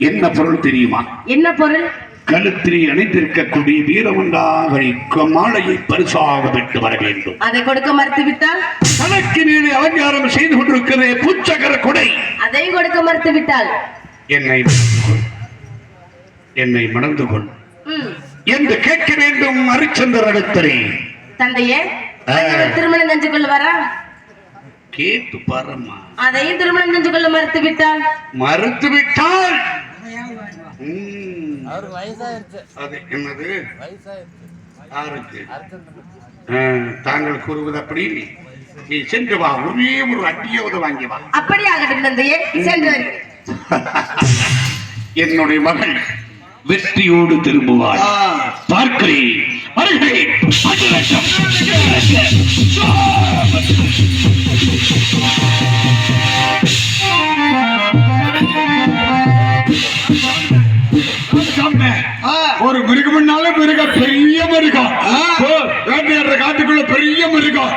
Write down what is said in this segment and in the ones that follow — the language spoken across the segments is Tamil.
என்ன பொருள் தெரியுமா? என்ன பொருள்? கழுத்திரி அணிந்திருக்கக்கூடிய வீரமண்டாவை மாலையை பரிசாக பெற்று வர வேண்டும். அதை கொடுக்க மறுத்து விட்டால் தனக்கு மேலே அலங்காரம் செய்து கொண்டிருக்கிற பூச்சக்கர கொடை அதையும் கொடுக்க மறுத்து விட்டால் என்னை மணந்து கொள் என்று கேட்க வேண்டும். ஹரிச்சந்திரன் இடத்திலே தந்தையே திருமணம் செஞ்சு கொள்வாரா? கேட்டு பாருமா. அதையும் திருமணம் செஞ்சு கொள்ள மறுத்து விட்டால் அது என்னது தாங்கள் கூறுவது அப்படி. நீ சென்று வா, ஒரே ஒரு அட்டியாவது வாங்கி வா. அப்படி ஆகட்டும் தந்தையே, சென்று என்னுடைய மகள் வெற்றியோடு திரும்புவாள். பார்க்கிறேன். ஒரு மிருகம்னாலும் மிருகம், பெரிய மிருகம், வேட்டையாடுற காட்டுக்குள்ள பெரிய மிருகம்,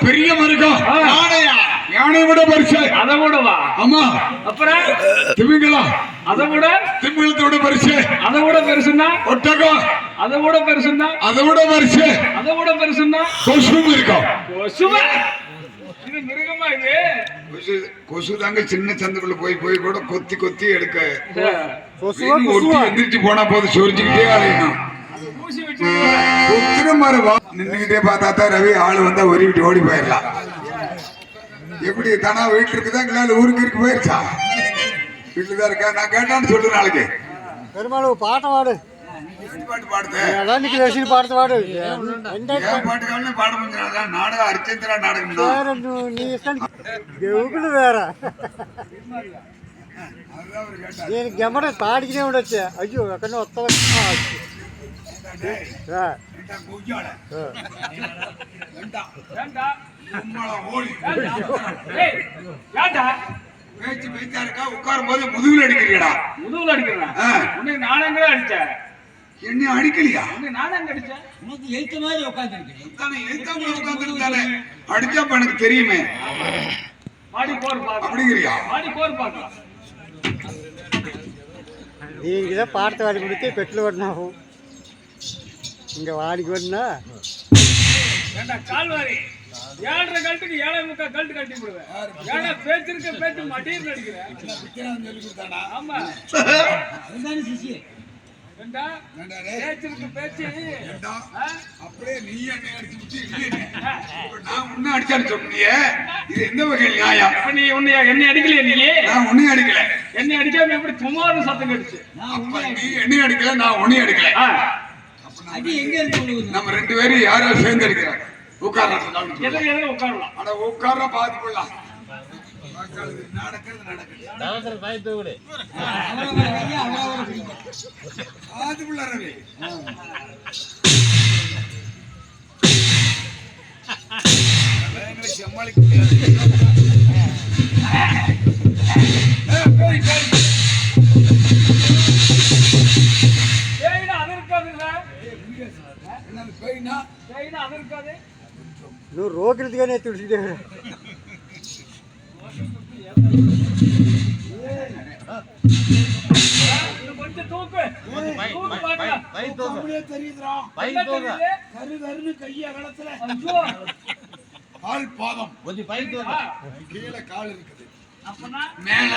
பெரிய மிருகம், யானை விட பரிசு. அதை விடவா? ஆமா. அப்புறம் திமிங்கலம், அதை விட திமிங்கலத்தோட பரிசு. அதை விட பெருசுன்னா ஒட்டகம், அதை விட பெருசுன்னா அதை விட பரிசு. அதை விட பெருசுன்னா கொசும் இருக்கும். இது மிருகமா? இது கொசு தாங்க. சின்ன சந்துக்குள்ள போய் போய் கூட கொத்தி கொத்தி எடுக்க எந்திரிச்சு போனா போது சொரிஞ்சுக்கிட்டே அலையணும். நின்னுகிட்டே பார்த்தா தான் ரவி ஆளு வந்தா ஒருவிட்டு ஓடி போயிடலாம். எப்படி தானா வீட்டுல இருக்குதா இல்ல ஊருக்கு இருக்கு போயிருச்சா? வீட்டுலதான் இருக்கா? நான் கேட்டான்னு சொல்லு நாளைக்கு. பெருமாள் பாட்டம் பாடு. பாட்டு பாடுது பாடுறது பாடு. பாட்டுக்கான பாட முடிஞ்சா நாடகம் ஹரிச்சந்திரா நாடகம் வேற. எனக்கு எம்மட பாடிக்கிட்டே விடச்சு. ஐயோ எக்கன்னு ஒத்த பேச்சு பேச்சா இருக்கா? உட்காரும் போது முதுகுல அடிக்கிறீடா. முதுகுல அடிக்கிறா? நானே அடிச்சேன். என்ன அடிக்கலையா? நானே அடிச்சேன். எழுத்த மாதிரி உட்காந்துருக்கானே அடிச்சா எனக்கு தெரியுமே. அப்படிங்கிறியா? நீங்கதான் பார்த்து வாடி முடித்து பெட்ரோல் வரணும். இங்க வாடிக்கு வரணும்னா கால்வாரி 7.5 கழட்டுக்கு 7.25 கழட்டு கட்டி விடுவேன். ஏன்னா பேச்சிருக்க பேச்சு மடியில் நடிக்கிறேன். சொல்லி கொடுத்தானா? ஆமா. அதுதானே சிசி. அப்படியே நீ என்ன அடிச்சு நான் உன்ன அடிச்சான்னு சொன்னியே. இது எந்த வகை நியாயம்? நீ என்னை அடிக்கலையே? நீ நான் உன்னையும் அடிக்கல. என்னை அடிக்காம எப்படி சும்மாறு சத்தம் கடிச்சு? நீ என்னையும் அடிக்கல, நான் உன்னையும் அடிக்கல. அடி எங்க இருக்கு? நம்ம 2 பேரும் யாரோ சேர்ந்து அடிக்கிறாங்க. உட்காரலாம். உட்காரலாம். ஆனா உட்கார பாத்துக்கலாம். சமாளிக்க முடியாது. ரோக்கிறதுக்கானே துடிச்சுட்டே கீழே கால் இருக்குது, மேல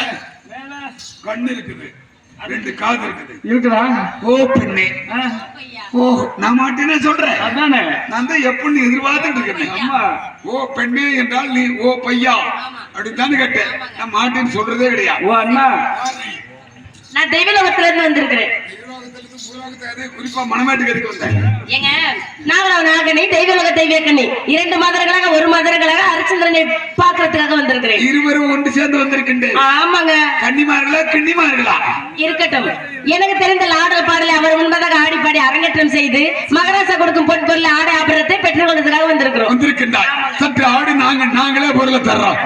கண்ணு இருக்குது, 2 காது இருக்குது. இருக்குதா? ஓ பெண்ணே. ஓ நான் மாட்டேன்னு சொல்றேன். அதானே நான் தான் எப்படின்னு எதிர்பார்த்துட்டு இருக்கேன். ஓ பெண்ணே என்றால் நீ ஓ பையா அப்படித்தானே கேட்டேன். நான் மாட்டேன்னு சொல்றதே கிடையாது. ஓ அண்ணா, நான் தெய்வலோகத்துல இருந்து வந்திருக்கிறேன். குறிப்பா மணமேட்டுக்கு எதுக்கு வந்தேன்? ஏங்க நாகனை தெய்வலோக தெய்வக்கண்ணி 2 மாதங்களாக 1 மாதங்களாக ஹரிச்சந்திரனை பாக்குறதுக்காக வந்திருக்கிறேன். இருவரும் ஒன்று சேர்ந்து வந்திருக்கின்றேன். ஆமாங்க. கன்னிமார்களா கிண்ணிமார்களா? இருக்கட்டும். எனக்கு தெரிந்த ஆடல் பாடலை அவர் முன்பதாக ஆடி பாடி அரங்கேற்றம் செய்து மகராசா கொடுக்கும் பொன் பொருள் ஆடை ஆபரணத்தை பெற்றுக் கொள்வதற்காக வந்திருக்கிறோம். சற்று ஆடு நாங்களே பொருளை தர்றோம்.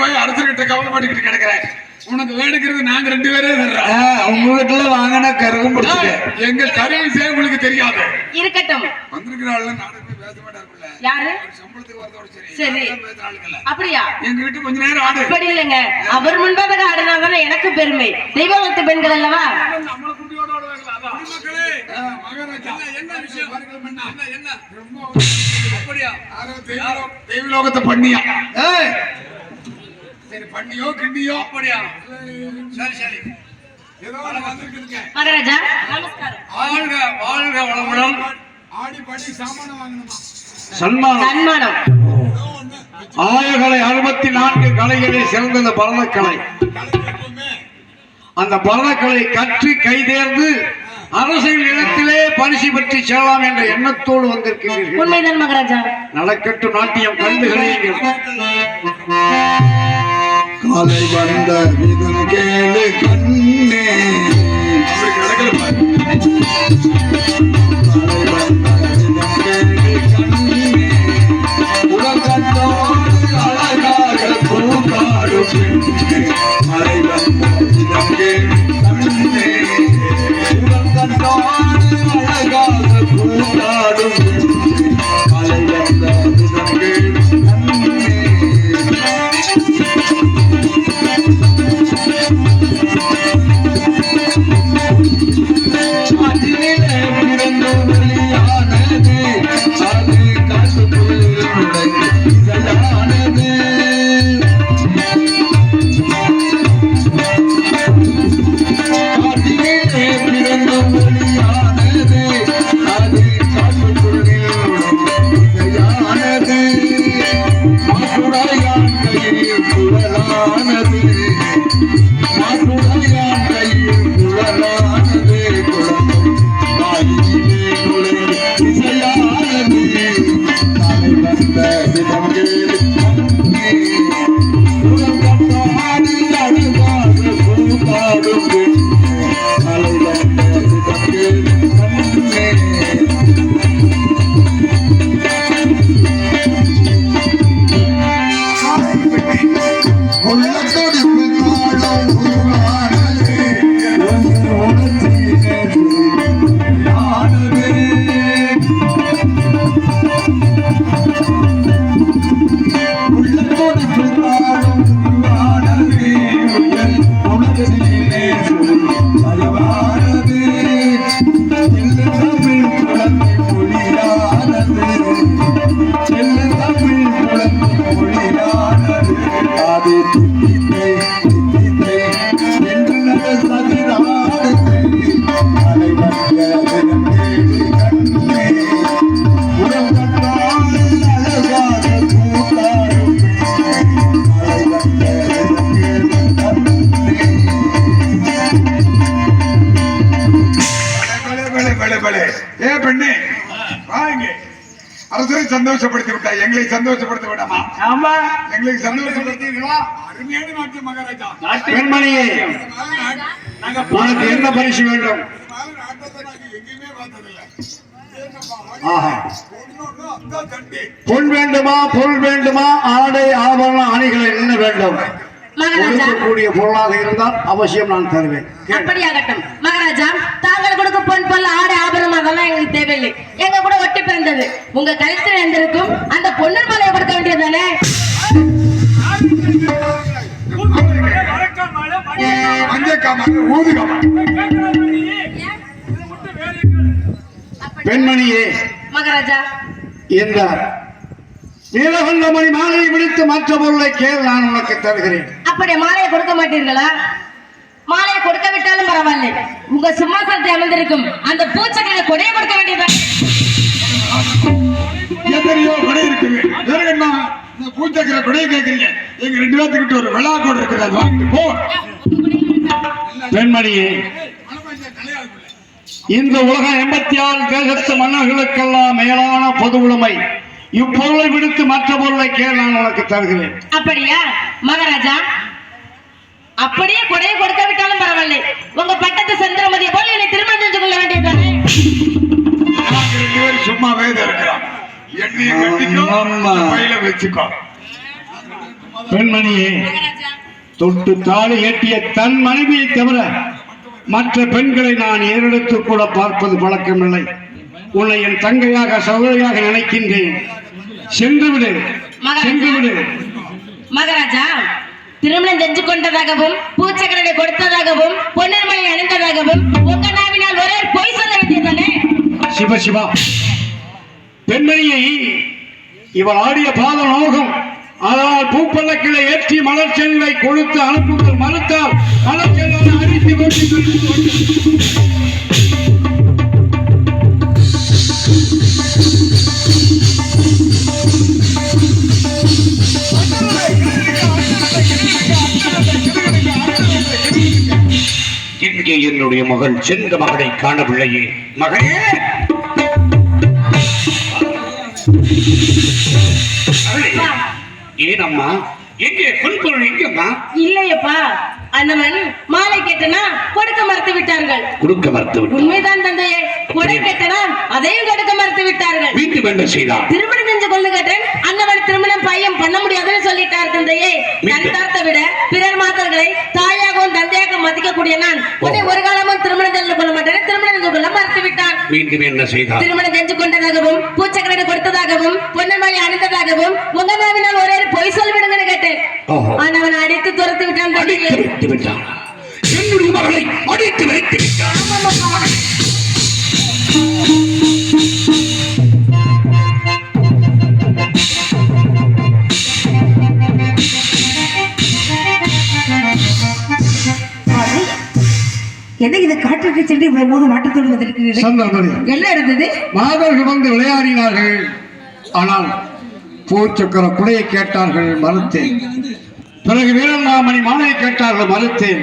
போய் அரசர்கிட்ட கவலைப்பட்டுக்கிட்டு கிடக்கிறேன். உனக்கு வேணுங்கிறது நாங்க 2 பேரே தர்றோம். உங்க வீட்டுல வாங்கின கருவும் எங்க கருவி செய்ய உங்களுக்கு தெரியாது. இருக்கட்டும். வந்திருக்கிறாள் யாரு? சரி, அப்படியா? எங்க வீட்டு கொஞ்ச நேரம் ஆடு. அப்படி இல்லைங்க, அவர் முன்பதாக ஆடினாதானே எனக்கு பெருமை. தெய்வத்து பெண்கள் அல்லவா? தெய்வலோகத்தை பண்ணியா? சரி, பண்ணியோ கிண்டியோ அப்படியா? சரி சரி. மகாராஜா நமஸ்காரம். வாழ்க வாழ்க வளமுடன். ஆடி பாடி சாமானம் வாங்கணுமா? சன்மானம். ஆயகலை 64 கலைகளில் சிறந்தது பரதக்கலை. அந்த பரதக்கலை கற்று கைதேர்ந்து அரசியல் இடத்திலே பரிசு பெற்று செல்லலாம் என்ற எண்ணத்தோடு வந்திருக்கிறீர்கள். உண்மைதான் மகாராஜா. நடக்கட்டும் நாட்டியம் கண்டுகளீர்கள். காலை வந்த விதம் கேளு கண்ணே. காலை வந்த விதம் கேளு கண்ணே. உலகத்தோடு அழகாக பூக்காடும் பெண்ணே. காலை வந்த விதம் கேளு கண்ணே. உலகத்தோடு அழகாக பூக்காடும் பெண்ணே. காலை வந்த விதம் கேளு கண்ணே. அரசரை சந்தோஷப்படுத்தி விட்டாய், எங்களை சந்தோஷப்படுத்த விடாமா? ஆமா, எங்களுக்கு சந்தோஷப்படுத்தீர்களா? அருமையான நாட்டு மகாராஜா. பெண்மணியே, உனக்கு என்ன பரிசு வேண்டும்? எங்கேயுமே பார்த்ததில்லை. பொன் வேண்டுமா, பொருள் வேண்டுமா, ஆடை ஆபரண அணிகளை என்ன வேண்டும்? கொடுக்கக்கூடிய பொருளாக இருந்தால் அவசியம் நான் தருவேன். அப்படியாகட்டும் மகாராஜா. தாங்கள் கொடுக்கும் பொன் பொருள் ஆடை ஆபரணம் அதெல்லாம் எங்களுக்கு தேவையில்லை. எங்க கூட ஒட்டி பிறந்தது உங்க கழுத்தில் இருந்திருக்கும் அந்த பொன்னர் மாலையை கொடுக்க வேண்டியதுதானே? பெண்மணியே மகாராஜா, இந்த நீலகண்டமணி மாலையை விடுத்து மற்ற பொருளை கேள், நான் உனக்கு தருகிறேன். அப்படி மாலையை கொடுக்க மாட்டீர்களா? மாலையை கொடுக்க விட்டாலும் பரவாயில்லை, உங்க சிம்மாசனத்தை அமர்ந்திருக்கும் அந்த பூச்சக்கரை கொடையை கொடுக்க வேண்டியதுதான். எத்தனையோ கொடை இருக்குது, என்ன பூச்சக்கரை கொடையை கேட்கிறீங்க? எங்க 2 பேத்துக்கிட்ட ஒரு விழா கூட இருக்குது, அது வாங்கிட்டு போ. பெண்மணியே, இந்த உலகம் 86 தேசத்து மன்னர்களுக்கெல்லாம் மேலான பொது உடைமை. இப்பொருளை விடுத்து மற்ற பொருளை கேள், நான் உனக்கு தருகிறேன். அப்படியா மகாராஜா? அப்படியே கொடையை கொடுக்க விட்டாலும் பரவாயில்லை, உங்க பட்டத்து சந்திரமதியை போல என்னை திருமணம் செஞ்சு கொள்ள வேண்டியதுதானே? 2 பேரும் சும்மாவே இருக்கிறோம். எண்ணெயை கட்டிக்கோ, கையில வச்சுக்கோ. பெண்மணியே, தொட்டு தாலி ஏற்றிய தன் மனைவியை தவிர மற்ற பெண்களை நான் ஏறெடுத்து கூட பார்ப்பது பழக்கமில்லை. உன்னை என் தங்கையாக சகோதரியாக நினைக்கின்றேன். சென்று விடு, சென்று விடு. மகாராஜா, திருமணம் செஞ்சு கொண்டதாகவும் பூச்சக்கரனை கொடுத்ததாகவும் பொன்னிறமலை அணிந்ததாகவும் உங்க நாவினால் ஒரே பொய் சொல்ல வேண்டியதானே? சிவ சிவா, பெண்மணியை இவள் ஆடிய பாத நோகம். அதனால் பூப்பல்லக்கிளை ஏற்றி மலர் செல்வை கொடுத்து அனுப்புங்கள். மறுத்தால் மலர் செல்வனை அடித்து இங்கே என்னுடைய மகள் சென்ற மகனை காணவில்லையே. மகளே, ஏனம்மா, எங்கே பொன்பொருள் எங்கம்மா? இல்லையப்பா, அண்ணவன் மாலை கேட்டனா கொடுக்க மறுத்து விட்டார்கள். கொடுக்க மறுத்து விட்டார். உண்மைதான் தந்தையே, கொடை கேட்டனா அதையும் கொடுக்க மறுத்து விட்டார்கள். மீண்டும் என்ன செய்தார்? திருமணம் செஞ்சு கொண்டு கேட்டேன். அண்ணவன் திருமணம் பையன் பண்ண முடியாதுன்னு சொல்லிட்டார் தந்தையே. தன் தார்த்தை விட பிறர் மாதர்களை தாயாகவும் தந்தையாக மதிக்கக்கூடிய நான் உன்னை ஒரு காலமும் திருமணம் செஞ்சு கொள்ள மாட்டேன். திருமணம் செஞ்சு கொள்ள மறுத்து விட்டார். மீண்டும் என்ன செய்தார்? திருமணம் செஞ்சு கொண்டதாகவும் பூச்சக்கரனை கொடுத்ததாகவும் பொன்னமலை அணிந்ததாகவும் உங்க நாவினால் ஒரே பொய் சொல்லிவிடுங்கன்னு கேட்டேன். அவன் அடித்து துரத்து விட்டான். என்னுடைய மகளை அடித்து வைத்து விட்டான். என்ன இது காட்டுக்கு சென்று இவ்வளவு போது மாட்டத்தோடு வந்திருக்கிறீர்கள்? என்ன இருந்தது? மாதவர்கள் வந்து விளையாடினார்கள். ஆனால் பூச்சக்கர குடையை கேட்டார்கள், மறுத்தேன். பிறகு வீரநாமணி மாலையை கேட்டார்கள், மறுத்தேன்.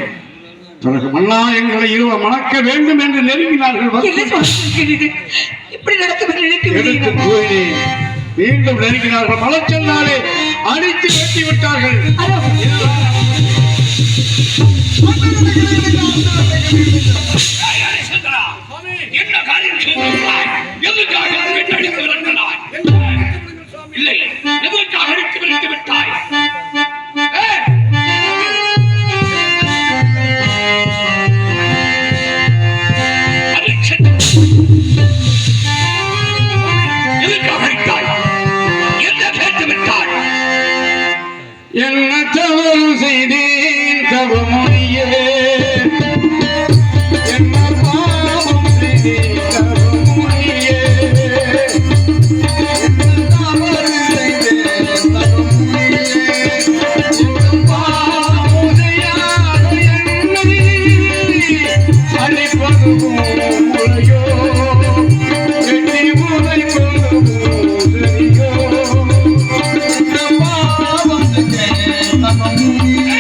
பிறகு மன்னா எங்களை இருவர் மணக்க வேண்டும் என்று நெருங்கினார்கள். இப்படி நடக்கும் மீண்டும் நெருங்கினார்கள். மலச்சென்னாலே அடித்து வெட்டி விட்டார்கள். என்ன காரியம் செய்தாய்? எதற்காக அடித்து விரட்டினாய்? இல்லை, எதற்காக அடித்து விரட்டி விட்டாய்? எதற்காக அடித்தாய்? என்ன கேட்டு விட்டாய்? என்ன தவறு செய்தேன் தவமொழியே, என்ன பாவம் செய்தேன் தவமொழியே, என்ன தவறு செய்தேன் தவமொழியே, பாவம் செய்யாத என்னை அழைப்பது முறையோ, என்னை உரைப்பது முறையோ, பாவம் செய்தேன் தவமொழியே.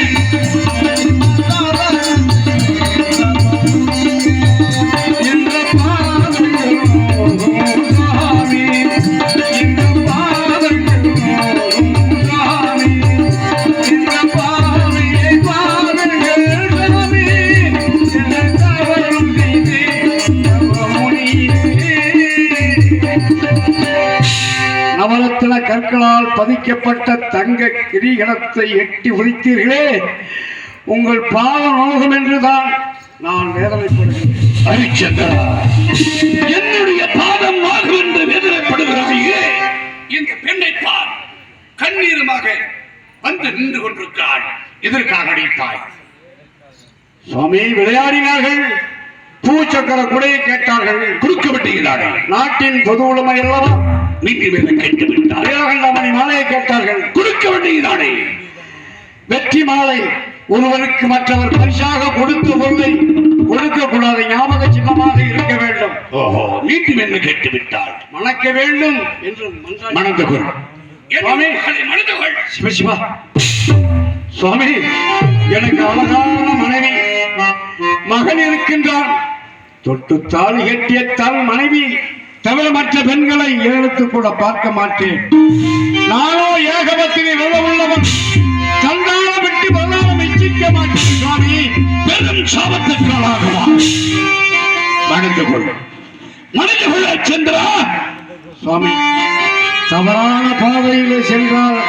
நவரத்தின கற்களால் பதிக்கப்பட்ட தங்க கிரீடத்தை எட்டி உரித்தீர்களே, உங்கள் பாவ நோகம் என்றுதான் நான் வேதனைப்படுகிறேன். ஹரிச்சந்திரா, என்னுடைய பாதம் நோகம் என்று வேதனைப்படுகிறாயே. இந்த பெண்ணை பார், கண்ணீருமாக வந்து நின்று கொண்டிருக்கிறாள். எதற்காக அடித்தாய்? சுவாமி, விளையாடினார்கள். பூச்சக்கர குடையை கேட்டார்கள், குறுக்க விட்டுகிறாரே. நாட்டின் பொது உடைமை அல்லவா? மீண்டும் என்ன கேட்டு விட்டார்? வீரகண்டமணி மாலையை கேட்டார்கள், குறுக்க விட்டுகிறாரே. வெற்றி மாலை ஒருவருக்கு மற்றவர் பரிசாக கொடுத்த பொருளை கொடுக்க கூடாது, ஞாபக சின்னமாக இருக்க வேண்டும். ஓஹோ, மீண்டும் என்ன கேட்டு விட்டார்? மணக்க வேண்டும் என்று மணந்து கொள். சுவாமி, மணந்து கொள். சிவசிவா, சுவாமி, எனக்கு அழகான மனைவி மகன் இருக்கின்றான். தொட்டு தாலி கட்டிய தன் மனைவி தவிர மற்ற பெண்களை ஏழுத்து கூட பார்க்க மாட்டேன். நானோ ஏகபத்தினை உள்ளவன், சந்தானம் விட்டு வல்லாரம் இச்சிக்க மாட்டேன். சுவாமி, பெரும் சாபத்திற்காளாகவா? மணந்து கொள், மணந்து கொள்ள சந்திரா. சுவாமி, தவறான பாதையிலே சென்றால்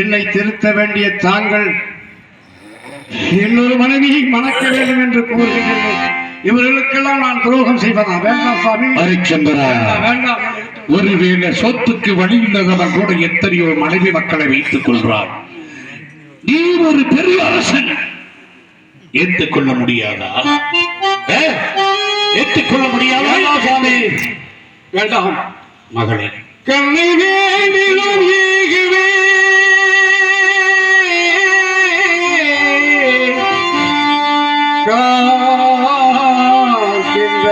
என்னை திருத்த வேண்டிய தாங்கள் இன்னொரு மனைவியை மணக்க வேண்டும் என்று கூறுகிறீர்கள். இவர்களுக்கெல்லாம் நான் துரோகம் செய்வதா? வேண்டாம் சுவாமி, ஹரிச்சந்திரா, வேண்டாம். ஒருவேளை சொத்துக்கு வழி இல்லாதவன் கூட எத்தனையோ மனைவி மக்களை வைத்துக் கொள்றான். நீ ஒரு பெரிய அரசன், ஏற்றுக்கொள்ள முடியாதா? ஏற்றுக்கொள்ள முடியாதா? சுவாமி வேண்டாம். மகளே, கண்ணை வேண்டிலும் ஈகுவே காக்கின்ற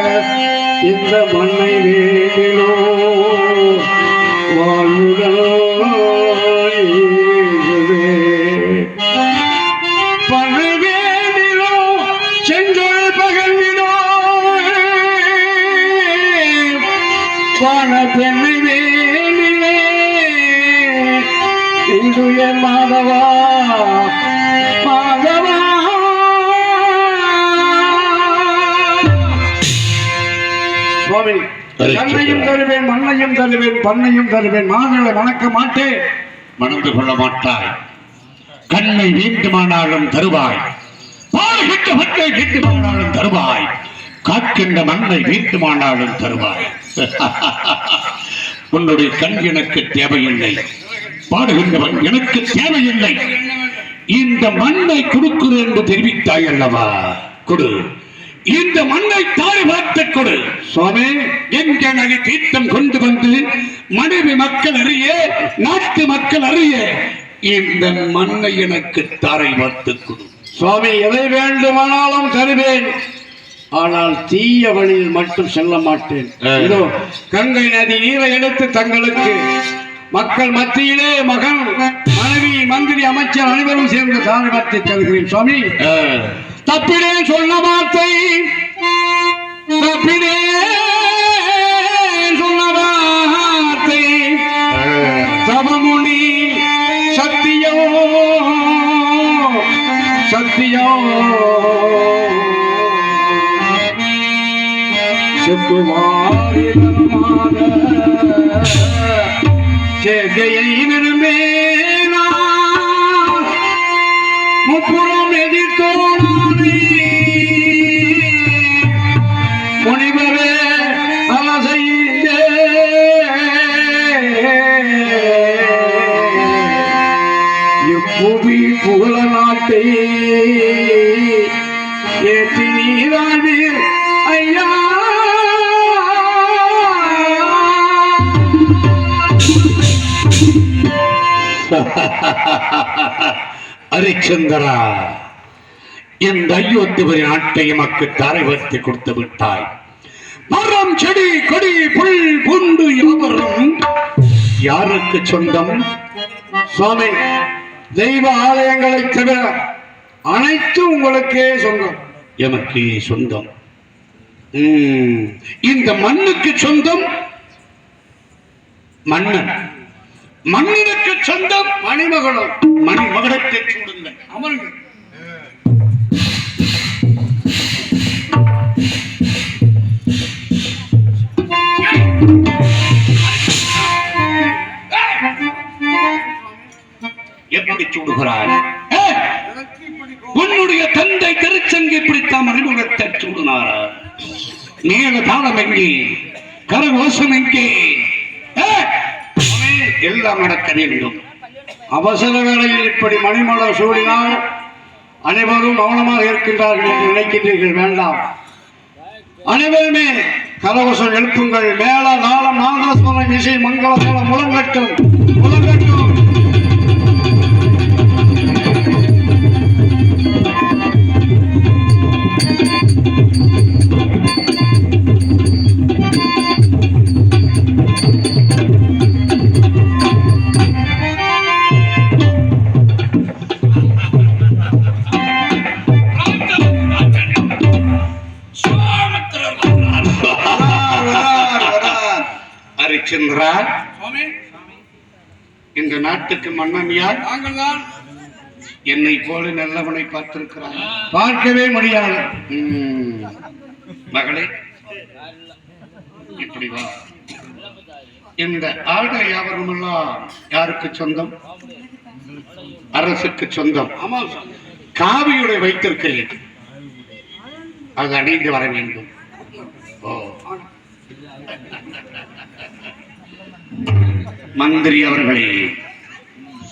இந்த மண்ணை வேண்டிலோ வாழ்வுடே பண்ணை வேண்டிலோ செஞ்சொல் பகல்விடோ வாழ பெண்ணை வேண்டிலே இந்துய மாதவா மாதவா. சுவாமி, கண்ணையும் தருவேன், மண்ணையும் தருவேன், பண்ணையும் தருவேன், மாதங்களை வணக்க மாட்டேன். மணந்து கொள்ள மாட்டாய். கண்ணை வேண்டுமானாலும் தருவாய், பாடுகின்ற மண்ணை வேண்டுமானாலும் தருவாய், காக்கின்ற மண்ணை வேண்டுமானாலும் தருவாய். உன்னுடைய கண் எனக்கு தேவையில்லை, பாடுகின்றவன் எனக்கு தேவையில்லை. இந்த மண்ணை கொடுக்கிறேன் என்று தெரிவித்தாய் அல்லவா? கொடு, இந்த மண்ணை தாரை பார்த்து கொடு. சுவாமி, எங்க நகை தீர்த்தம் கொண்டு வந்து மனைவி மக்கள் அறிய, நாட்டு மக்கள் அறிய, இந்த மண்ணை எனக்கு தாரை பார்த்து கொடு. சுவாமி, எதை வேண்டுமானாலும் தருவேன், ஆனால் தீய வழியில் மட்டும் செல்ல மாட்டேன். இதோ கங்கை நதி நீரை எடுத்து தங்களுக்கு மக்கள் மத்தியிலே மகன், மனைவி, மந்திரி, அமைச்சர் அனைவரும் சேர்ந்து தாரை பார்த்து தருகிறேன். சுவாமி, தப்பிடே சொன்ன வார்த்தை, தப்பிடே சொன்ன வார்த்தை, தவமுனி சத்தியோ சத்தியோ சேகையை விரும்பேனா முப்புறம் எதிர்த்தோனே முனிவரே அலசைந்தே இப்புவி புகழ நாட்டை ஏற்றி நீராடீர் ஐயா. ஹரிச்சந்திரா, இந்த அயோத்திபுரி நாட்டை எமக்கு தாரை வைத்து கொடுத்து விட்டாய். மரம், செடி, கொடி, புல், பூண்டு யாவரும் யாருக்கு சொந்தம்? சுவாமி, தெய்வ ஆலயங்களை தவிர அனைத்தும் உங்களுக்கே சொந்தம். எமக்கு சொந்தம். இந்த மண்ணுக்கு சொந்தம் மன்னன், மன்னனுக்கு சொந்தம் மணிமகுடம். மணிமகுடத்தை சூடுங்கள். அமருங்கள். எப்படி சூடுகிறார்? உன்னுடைய தந்தை திருச்சங்கை பிடித்த மணிமகுடத்தை சூடினாரா? மேல தாளம் எங்கே? கரகோஷம் எங்கே? எல்லாம் நடக்க வேண்டும். அவசர வேளையில் இப்படி மணிமகுடம் சூடினால் அனைவரும் மௌனமாக இருக்கின்றார்கள் என்று நினைக்கின்றீர்கள். வேண்டாம், அனைவருமே கரகோஷம் எழுப்புங்கள். மேல நாளம் நாதஸ்வரம் இசை மங்கள மூலம் முழங்கட்டும், முழங்கட்டும். ஹரிச்சந்திரா, இந்த நாட்டுக்கு மன்னன் யார்? என்னை போல நல்லவனை பார்த்திருக்கிறார்? பார்க்கவே முடியாது. மகளே, இப்படி வா. இந்த ஆடை யாவருமெல்லாம் யாருக்கு சொந்தம்? அரசுக்கு சொந்தம். காவியுடை வைத்திருக்கிறேன். அது அணிந்து வர வேண்டும். ஓ, மந்திரி அவர்களே,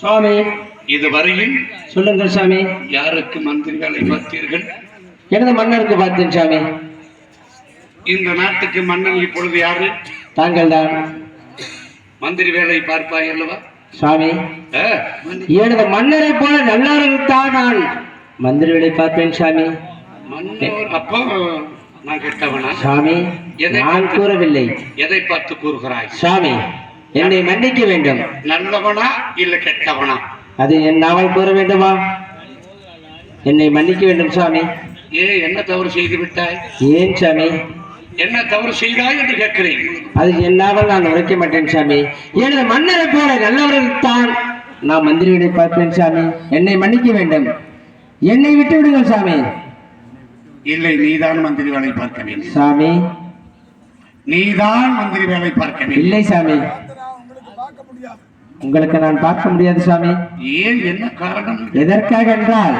சுவாமி இதுவரையில் சொல்லுங்கள் சாமி. யாருக்கு மந்திரி வேலை பார்த்தீர்கள்? எனது மன்னருக்கு பார்த்தேன் சாமி. இந்த நாட்டுக்கு மன்னன் இப்பொழுது யாரு? தாங்கள் தான் மந்திரி வேலை பார்ப்பாய் அல்லவா? சாமி. ஆ, எனது மன்னரை போல நல்லவர்கள் தான் நான் மந்திரி வேலை பார்ப்பேன் சாமி. மன்னர் அப்போ நான் கெட்டவனா? சாமி நான் கூறவில்லை. எதை பார்த்து கூறுகிறாய்? சாமி என்னை மன்னிக்க வேண்டும். நல்லவனா இல்ல கெட்டவனா? அது என் நாவல் கூற வேண்டுமா? என்னை மன்னிக்க வேண்டும் சாமி. என்ன தவறு செய்து விட்டாய்? ஏன் சாமி? என்ன தவறு செய்தாய் என்று கேட்கிறேன். அது என் நாவல் நான் உரைக்க மாட்டேன் சாமி. எனது மன்னரை போல நல்லவர்கள் தான் நான் மந்திரி வேலை பார்ப்பேன் சாமி. என்னை மன்னிக்க வேண்டும். என்னை விட்டு விடுங்கள் சாமி. இல்லை, நீதான் மந்திரி வேலை பார்க்க வேண்டும். சாமி நீதான் மந்திரி வேலை பார்க்க வேண்டும். இல்லை சாமி, உங்களுக்கு நான் பார்க்க முடியாது சாமி. ஏன், என்ன காரணம்? எதற்காக என்றால்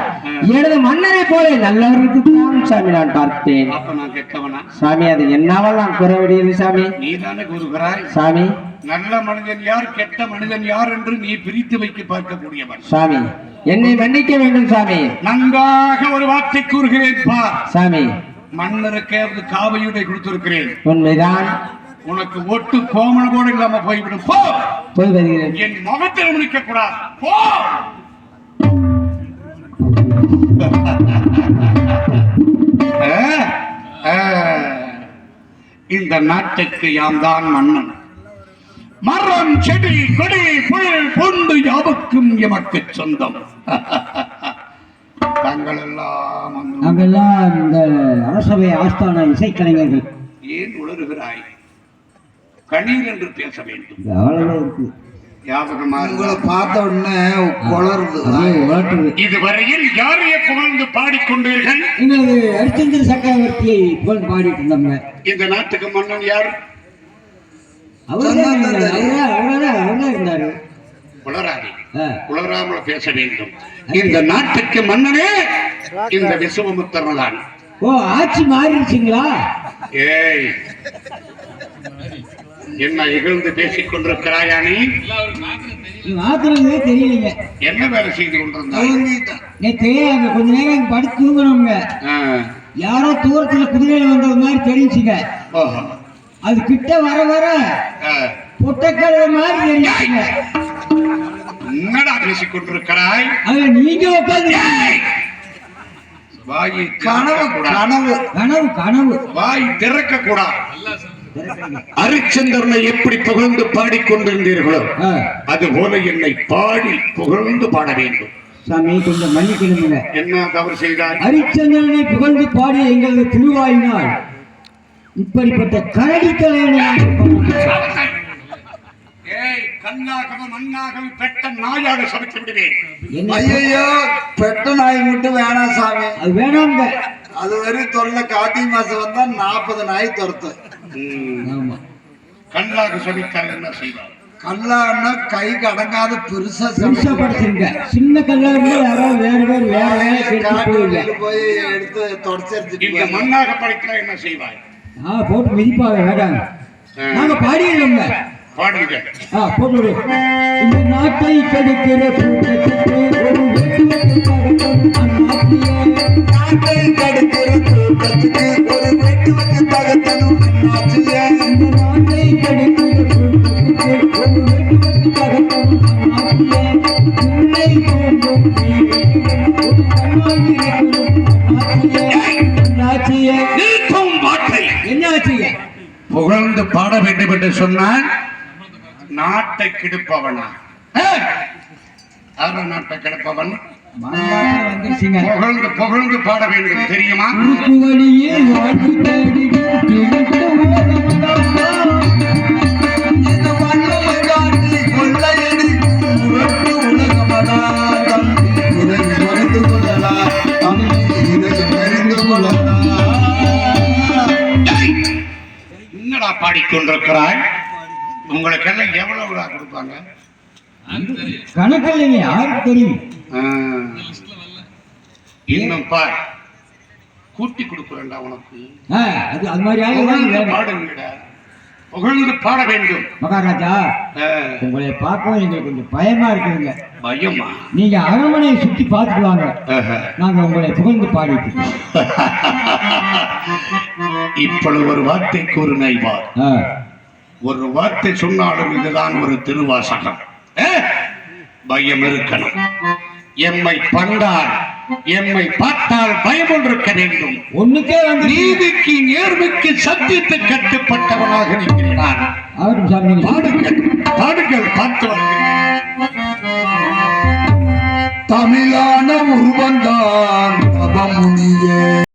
எனது மன்னரை போல நல்லவர்களுக்கு தான் சாமி நான் பார்த்தேன். அப்ப நான் கெட்டவனா? சாமி அது என்னாவல் நான் கூற வேண்டியது சாமி. நீதானே கூறுகிறாய். சாமி நல்ல மனிதன் யார், கெட்ட மனிதன் யார் என்று நீ பிரித்து வைக்க பார்க்கக்கூடியவன். சாமி என்னை மன்னிக்க வேண்டும் சாமி. நன்றாக ஒரு வார்த்தை கூறுகிறேன் பார். சாமி மன்னருக்கு காவையுடை கொடுத்திருக்கிறேன். உண்மைதான். உனக்கு ஒட்டு கோமணம் கூட இல்லாம போய்விடும். போ, போய் வருகிறேன். என் முகத்தில் முடிக்க கூடாது. போ. இந்த நாட்டுக்கு யாம் தான் மன்னன். மரம், செடி, கொடி, புல், பூண்டு யாவுக்கும் எமக்கு சொந்தம். தாங்கள் எல்லாம் நாங்கெல்லாம் இந்த அரசவை ஆஸ்தான இசைக்கலைஞர்கள். ஏன் உளறுகிறாய்? கணீர் என்று பேச வேண்டும். உங்களை பார்த்த உடனே குளருது. இதுவரையில் யாரைய புகழ்ந்து பாடிக்கொண்டீர்கள்? எங்களது ஹரிச்சந்திர சக்கரவர்த்தியை புகழ்ந்து பாடிட்டு இருந்தோம்ங்க. இந்த நாட்டுக்கு மன்னன் யார்? அவர்தான் இருந்தாரு. உளராதி, உளராமல் பேச வேண்டும். இந்த நாட்டுக்கு மன்னனே இந்த விசுவமுத்தர் தான். ஓ, ஆட்சி மாறிடுச்சுங்களா? ஏய், என்ன இகழ்ந்து பேசிக் கொண்டிருக்கிறாயா நீ? மாத்திரமே தெரியலீங்க. என்ன வேலை செய்து கொண்டிருந்தாய்? நேற்று கொஞ்ச நேரம் படுத்து தூங்கணுங்க. யாரோ தூரத்துல குதிரையில வந்தது மாதிரி தெரிஞ்சுங்க. அது கிட்ட வர வர பொட்டக்கடை மாதிரி தெரிஞ்சுங்க. என்னடா பேசிக் கொண்டிருக்கிறாய்? அது நீங்க உட்காந்து வாயை கனவு கனவு கனவு கனவு வாய் திறக்க கூடாது. ஹரிச்சந்திரனை எப்படி புகழ்ந்து பாடிக்கொண்டிருந்தீர்களோ அதுபோல என்னை பாடி புகழ்ந்து பாட வேண்டும். சாமி கொஞ்சம் மன்னிக்கணுங்க. என்ன தவறு செய்தாய்? ஹரிச்சந்திரனை புகழ்ந்து பாடி எங்களது திருவாயினால் இப்படிப்பட்ட கரடித்தலை கண்ணாகவும் மண்ணாகவும் பெட்ட நாயாக சமைத்து விடுவேன். ஐயோ, பெட்ட நாய் மட்டும் வேணாம் சாமி. அது வேணாங்க. அது வரையும் தொல்லை. கார்த்திகை மாசம் வந்தா 40 நாய் துரத்து. கண்ணாக சமைத்தால் என்ன செய்வார்? கல்லான்னா கைக்கு அடங்காத பெருசா படுத்துருங்க. சின்ன கல்லா இருந்தா யாராவது வேற போய் எடுத்து தொடச்சு. இந்த மண்ணாக படைத்தா என்ன செய்வாய்? போட்டு மிதிப்பாங்க. வேண்டாங்க, நாங்க பாடிடுறோங்க. பாடுங்க. போட்டு இந்த நாட்டை கெடுக்கிற கூட்டத்துக்கு ஒரு வெட்டு தகத்தனும் புகழ்ந்து பாட வேண்டும் என்று சொன்னால் நாட்டை கெடுப்பவனா? நாட்டை கெடுப்பவன் புகழ்ந்து புகழ்ந்து பாட வேண்டும் தெரியுமா? என்னடா பாடிக்கொண்டிருக்கிறாய்? உங்களுக்கு எல்லாம் எவ்வளவு கொடுப்பாங்க? கணக்கு இல்லைங்க, யாருக்கு தெரியும்? இன்னும் பார், கூட்டி கொடுக்குறேன்டா உனக்கு. அது அது மாதிரி ஆளுங்க புகழ்ந்து வேணும். பாடுங்கடா, புகழ்ந்து பாட வேண்டும். மகாராஜா உங்களை பார்க்கவும் எங்களுக்கு கொஞ்சம் பயமா இருக்குதுங்க. பயமா? நீங்க அரண்மனையை சுத்தி பார்த்துட்டு வாங்க, நாங்க உங்களை புகழ்ந்து பாடிட்டு இருக்கோம். இப்பொழுது ஒரு வார்த்தை கூறு நைவார். ஒரு வார்த்தை சொன்னாலும் இதுதான் ஒரு திருவாசகம். பயம் இருக்கணும். எம்மை கண்டால் எம்மை பார்த்தால் பயம் இருக்க வேண்டும். ஒண்ணுக்கே வந்து நீதிக்கு நேர்மைக்கு சத்தியத்தை கட்டுப்பட்டவனாக இருக்கிறான். அவரும் சாமி பாடுங்கள் பாடுங்கள் பார்த்து வருகிறேன். தமிழான உருவந்தான் தவமுனியே